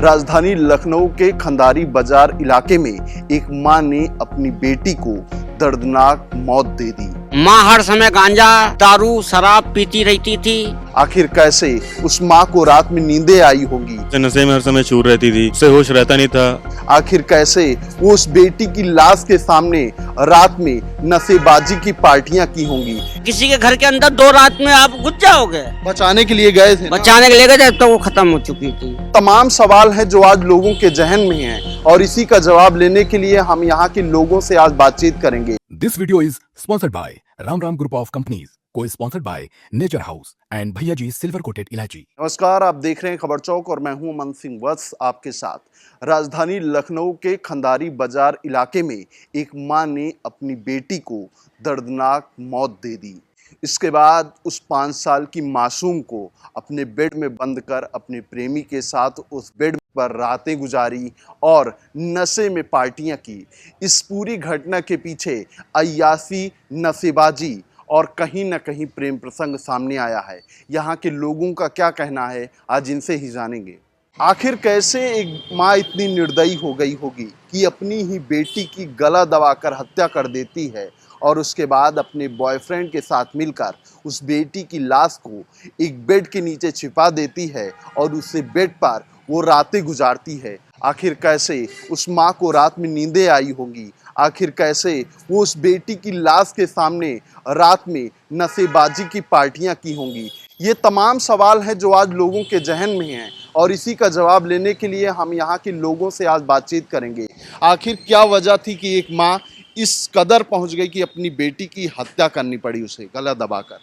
राजधानी लखनऊ के खंडारी बाजार इलाके में एक मां ने अपनी बेटी को दर्दनाक मौत दे दी। माँ हर समय गांजा, दारू, शराब पीती रहती थी। आखिर कैसे उस मां को रात में नींदें आई होगी। नशे में हर समय चूर रहती थी, उससे होश रहता नहीं था। आखिर कैसे वो उस बेटी की लाश के सामने रात में नशेबाजी की पार्टियां की होंगी। किसी के घर के अंदर 2 रात में आप घुस जाओगे। बचाने के लिए गए थे, बचाने के लिए गए थे, तो वो खत्म हो चुकी थी। तमाम सवाल हैं जो आज लोगों के जहन में हैं और इसी का जवाब लेने के लिए हम यहाँ के लोगों से आज बातचीत करेंगे। This video is sponsored by Ram Ram Group of Companies, co-sponsored by Nature House and भैया जी सिल्वर कोटेड इलायची। नमस्कार, आप देख रहे हैं खबर चौक और मैं हूं अमन सिंह वत्स आपके साथ। राजधानी लखनऊ के खंडारी बाजार इलाके में एक मां ने अपनी बेटी को दर्दनाक मौत दे दी। इसके बाद उस 5 साल की मासूम को अपने बेड में बंद कर अपने प्रेमी के साथ उस बेड पर रातें गुजारी और नशे में पार्टियां की। इस पूरी घटना के पीछे अय्यासी, नशेबाजी और कहीं ना कहीं प्रेम प्रसंग सामने आया है। यहाँ के लोगों का क्या कहना है, आज इनसे ही जानेंगे। आखिर कैसे एक माँ इतनी निर्दयी हो गई होगी कि अपनी ही बेटी की गला दबाकर हत्या कर देती है और उसके बाद अपने बॉयफ्रेंड के साथ मिलकर उस बेटी की लाश को एक बेड के नीचे छिपा देती है और उससे बेड पर वो रातें गुजारती है। आखिर कैसे उस माँ को रात में नींदें आई होंगी। आखिर कैसे वो उस बेटी की लाश के सामने रात में नशेबाजी की पार्टियां की होंगी। ये तमाम सवाल हैं जो आज लोगों के जहन में हैं और इसी का जवाब लेने के लिए हम यहाँ के लोगों से आज बातचीत करेंगे। आखिर क्या वजह थी कि एक माँ इस कदर पहुँच गई कि अपनी बेटी की हत्या करनी पड़ी, उसे गला दबाकर।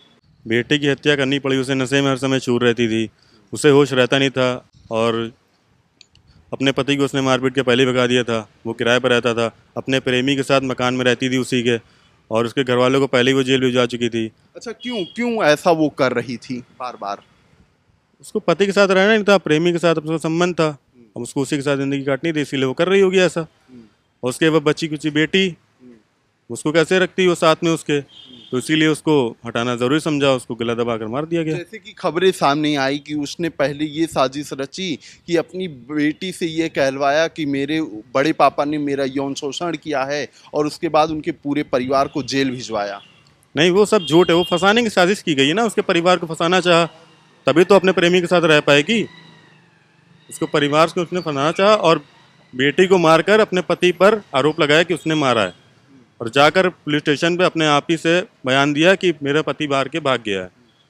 बेटे की हत्या करनी पड़ी, उसे नशे में हर समय चूर रहती थी, उसे होश रहता नहीं था और अपने पति को उसने मारपीट के पहले भगा दिया था। वो किराए पर रहता था, अपने प्रेमी के साथ मकान में रहती थी उसी के, और उसके घर वालों को पहले ही वो जेल भिजवा चुकी थी। अच्छा, क्यों ऐसा वो कर रही थी बार बार? उसको पति के साथ रहना नहीं था, प्रेमी के साथ उसका संबंध था, अब उसको उसी के साथ ज़िंदगी काटनी थी, इसीलिए वो कर रही होगी ऐसा। और उसके वो बच्ची कुची बेटी, उसको कैसे रखती वो साथ में उसके, तो इसीलिए उसको हटाना ज़रूरी समझा, उसको गला दबाकर मार दिया गया। जैसे कि खबरें सामने आई कि उसने पहले ये साजिश रची कि अपनी बेटी से ये कहलवाया कि मेरे बड़े पापा ने मेरा यौन शोषण किया है और उसके बाद उनके पूरे परिवार को जेल भिजवाया। नहीं, वो सब झूठ है, वो फंसाने की साजिश की गई है ना। उसके परिवार को फंसाना चाहा तभी तो अपने प्रेमी के साथ रह पाएगी। उसको परिवार को उसने फंसाना चाहा और बेटी को मारकर अपने पति पर आरोप लगाया कि उसने मारा है और जाकर पुलिस स्टेशन पे अपने आप ही से बयान दिया कि मेरा पति बाहर के भाग गया है।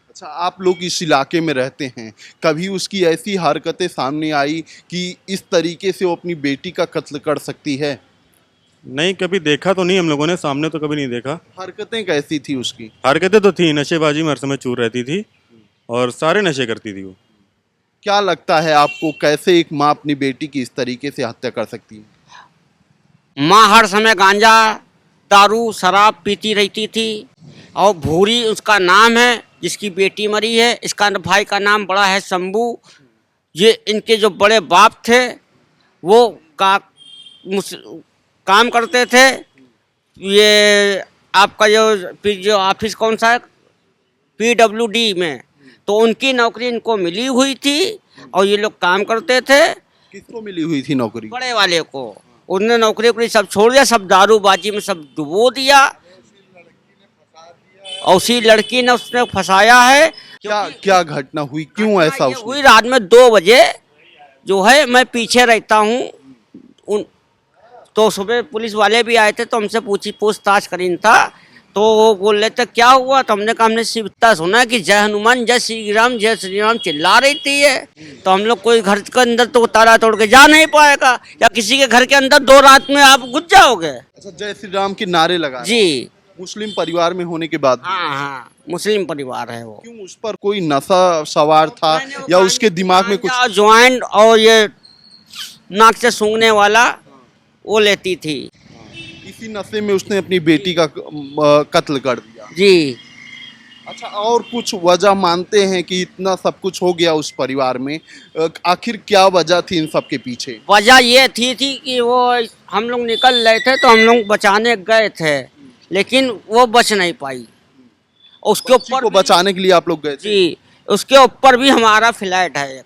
अच्छा, आप लोग इस इलाके में रहते हैं, कभी उसकी ऐसी हरकतें सामने आई कि इस तरीके से वो अपनी बेटी का कत्ल कर सकती है? नहीं, कभी देखा तो नहीं हम लोगों ने, सामने तो कभी नहीं देखा। हरकतें कैसी थी उसकी? हरकतें तो थी, नशेबाजी में हर समय चूर रहती थी और सारे नशे करती थी वो। क्या लगता है आपको, कैसे एक माँ अपनी बेटी की इस तरीके से हत्या कर सकती है? माँ हर समय गांजा, दारू, शराब पीती रहती थी। और भूरी उसका नाम है, जिसकी बेटी मरी है। इसका भाई का नाम बड़ा है शंभू। ये इनके जो बड़े बाप थे वो काम करते थे। ये आपका जो ऑफिस कौन सा है, PWD में, तो उनकी नौकरी इनको मिली हुई थी और ये लोग काम करते थे। किसको मिली हुई थी नौकरी? बड़े वाले को। उन्होंने नौकरी सब छोड़ दिया, सब दारूबाजी में सब डुबो दिया और उसी लड़की ने उसने फंसाया है। क्या घटना हुई, क्यों ऐसा हुई? रात में 2 बजे जो है, मैं पीछे रहता हूँ, तो सुबह पुलिस वाले भी आए थे, तो हमसे पूछताछ करी था, तो वो बोल रहे थे क्या हुआ, तो हमने कहा हमने सिर्फ इतना सुना कि जय हनुमान जय श्री राम चिल्ला रही थी है। तो हम लोग कोई घर के अंदर तो ताला तोड़ के जा नहीं पाएगा, या किसी के घर के अंदर 2 रात में आप घुस जाओगे। अच्छा, जय श्री राम के नारे लगा जी। मुस्लिम परिवार में होने के बाद? हाँ, मुस्लिम परिवार है वो। क्यों, उस पर कोई नशा सवार था या उसके दिमाग में कुछ? ज्वाइंट और ये नाक से सूंघने वाला वो लेती थी। इसी नशे में उसने अपनी बेटी का कत्ल कर दिया। जी। अच्छा, और कुछ वजह मानते हैं कि इतना सब कुछ हो गया उस परिवार में, आखिर क्या वजह थी इन सब के पीछे? वजह ये थी कि वो हम लोग निकल रहे थे तो हम लोग बचाने गए थे, लेकिन वो बच नहीं पाई। उसके ऊपर बचाने के लिए आप लोग गए थे? जी, उसके ऊपर भी हमारा फ्लैट है।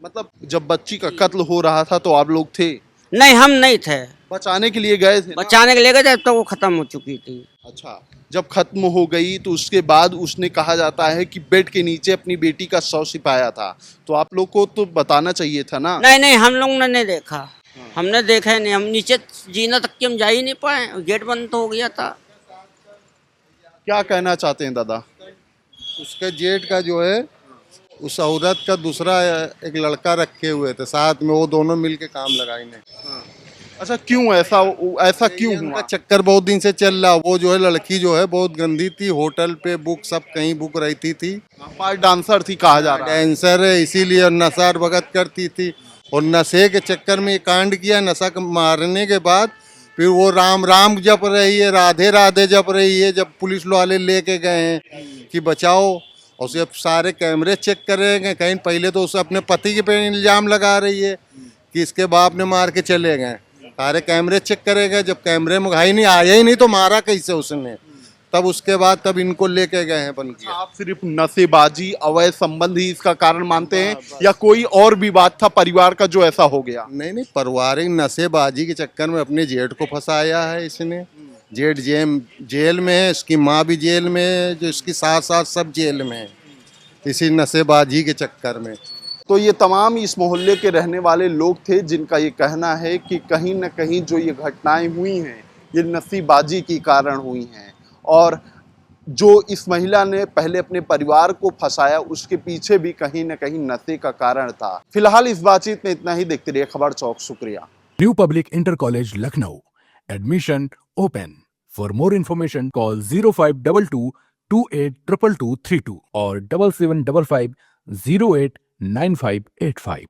मतलब जब बच्ची का कत्ल हो रहा था तो आप लोग थे, नहीं हम नहीं थे, बचाने के लिए गए थे ना? बचाने के लिए गए थे तो वो खत्म हो चुकी थी। अच्छा, जब खत्म हो गई तो उसके बाद उसने कहा जाता है कि बेड के नीचे अपनी बेटी का शव छिपाया था, तो आप लोग को तो बताना चाहिए था ना? नहीं नहीं हम लोग ने नहीं देखा, हमने देखा ही नहीं, हम नीचे जीना तक की हम जा ही नहीं पाए, गेट बंद तो हो गया था। क्या कहना चाहते हैं दादा? उसके जेठ का जो है उस औरत का दूसरा एक लड़का रखे हुए थे साथ में, वो दोनों मिलके काम लगाए ने। अच्छा, क्यों ऐसा क्यों उनका हुआ? चक्कर बहुत दिन से चल रहा। वो जो है लड़की जो है बहुत गंदी थी, होटल पे बुक सब कहीं बुक रहती थी, पार्ट डांसर थी कहा जा रहा है। डांसर है, इसीलिए नशा भगत करती थी और नशे के चक्कर में ये कांड किया। नशा मारने के बाद फिर वो राम राम जप रही है, राधे राधे जप रही है। जब पुलिस वाले लेके गए हैं कि बचाओ, और उसे सारे कैमरे चेक करेंगे, कहीं पहले तो उसे अपने पति के पे इल्जाम लगा रही है कि इसके बाप ने मार के चले गए। सारे कैमरे चेक करेंगे, जब कैमरे में भाई नहीं आया ही नहीं तो मारा कैसे उसने, तब उसके बाद तब इनको लेके गए हैं बन के। आप सिर्फ नशेबाजी, अवैध संबंध ही इसका कारण मानते हैं या कोई और भी बात था परिवार का जो ऐसा हो गया? नहीं नहीं, पारिवारिक नशेबाजी के चक्कर में अपने जेठ को फंसाया है इसने। जेठ जेल में है, इसकी माँ भी जेल में है, जो इसकी सास सास सब जेल में है इसी नशेबाजी के चक्कर में। तो ये तमाम इस मोहल्ले के रहने वाले लोग थे जिनका ये कहना है कि कहीं न कहीं जो ये घटनाएं हुई हैं ये नशेबाजी के कारण हुई हैं, और जो इस महिला ने पहले अपने परिवार को फंसाया उसके पीछे भी कहीं न कहीं नशे का कारण था। फिलहाल इस बातचीत में इतना ही। देखते रहिए खबर चौक। शुक्रिया। New public inter college Lucknow, admission open. For more information call 0522 282232 और 7755 089585।